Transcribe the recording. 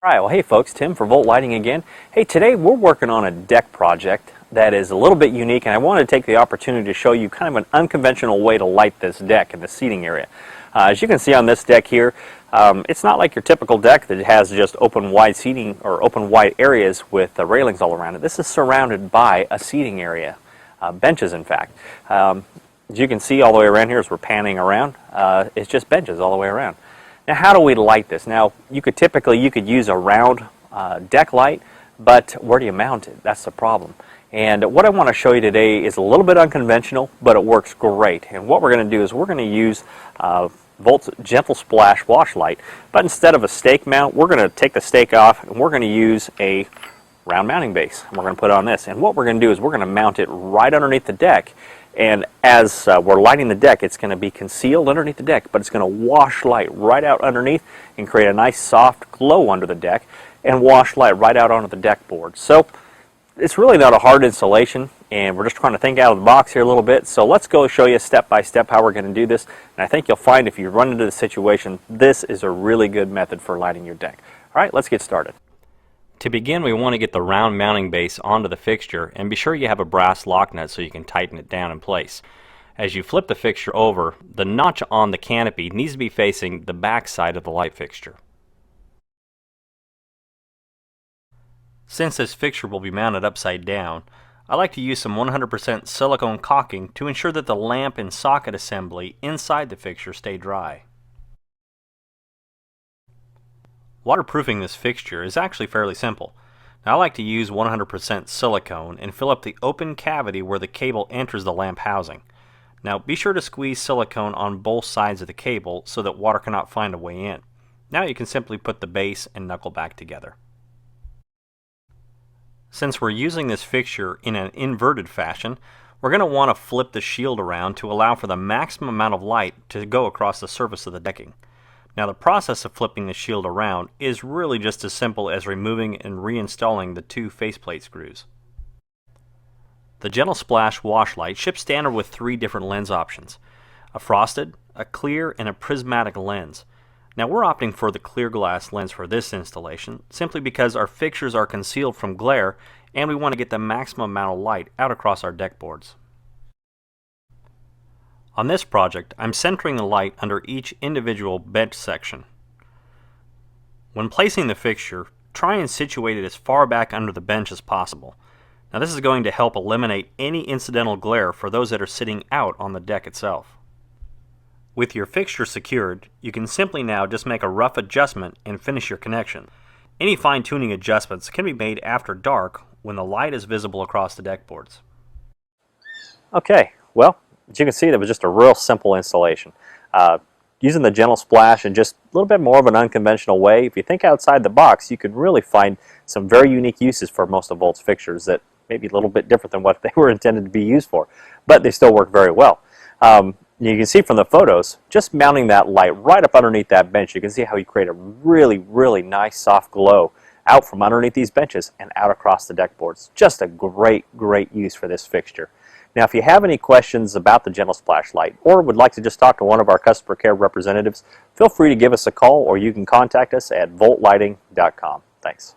All right, well, hey folks, Tim for Volt Lighting again. Hey, today we're working on a deck project that is a little bit unique, and I wanted to take the opportunity to show you kind of an unconventional way to light this deck in the seating area. As you can see on this deck here, it's not like your typical deck that has just open wide seating or open wide areas with railings all around it. This is surrounded by a seating area, benches in fact. As you can see all the way around here as we're panning around, it's just benches all the way around. Now, how do we light this? Now, you could use a round deck light, but where do you mount it? That's the problem. And what I want to show you today is a little bit unconventional, but it works great. And what we're going to do is we're going to use Volt's Gentle Splash wash light, but instead of a stake mount, we're going to take the stake off and we're going to use a round mounting base. We're going to put it on this. And what we're going to do is we're going to mount it right underneath the deck. And as we're lighting the deck, it's going to be concealed underneath the deck, but it's going to wash light right out underneath and create a nice soft glow under the deck and wash light right out onto the deck board. So it's really not a hard installation, and we're just trying to think out of the box here a little bit. So let's go show you step by step how we're going to do this. And I think you'll find if you run into the situation, this is a really good method for lighting your deck. All right, let's get started. To begin, we want to get the round mounting base onto the fixture, and be sure you have a brass lock nut so you can tighten it down in place. As you flip the fixture over, the notch on the canopy needs to be facing the back side of the light fixture. Since this fixture will be mounted upside down, I like to use some 100% silicone caulking to ensure that the lamp and socket assembly inside the fixture stay dry. Waterproofing this fixture is actually fairly simple. Now, I like to use 100% silicone and fill up the open cavity where the cable enters the lamp housing. Now, be sure to squeeze silicone on both sides of the cable so that water cannot find a way in. Now you can simply put the base and knuckle back together. Since we're using this fixture in an inverted fashion, we're going to want to flip the shield around to allow for the maximum amount of light to go across the surface of the decking. Now, the process of flipping the shield around is really just as simple as removing and reinstalling the two faceplate screws. The Gentle Splash wash light ships standard with 3 different lens options: a frosted, a clear, and a prismatic lens. Now, we're opting for the clear glass lens for this installation simply because our fixtures are concealed from glare and we want to get the maximum amount of light out across our deck boards. On this project, I'm centering the light under each individual bench section. When placing the fixture, try and situate it as far back under the bench as possible. Now, this is going to help eliminate any incidental glare for those that are sitting out on the deck itself. With your fixture secured, you can simply now just make a rough adjustment and finish your connection. Any fine-tuning adjustments can be made after dark when the light is visible across the deck boards. Okay, well, as you can see, that was just a real simple installation. Using the Gentle Splash in just a little bit more of an unconventional way, if you think outside the box, you could really find some very unique uses for most of Volt's fixtures that may be a little bit different than what they were intended to be used for, but they still work very well. You can see from the photos, just mounting that light right up underneath that bench, you can see how you create a really, really nice soft glow out from underneath these benches and out across the deck boards. Just a great, great use for this fixture. Now, if you have any questions about the Gentle Splash light or would like to just talk to one of our customer care representatives, feel free to give us a call, or you can contact us at voltlighting.com. Thanks.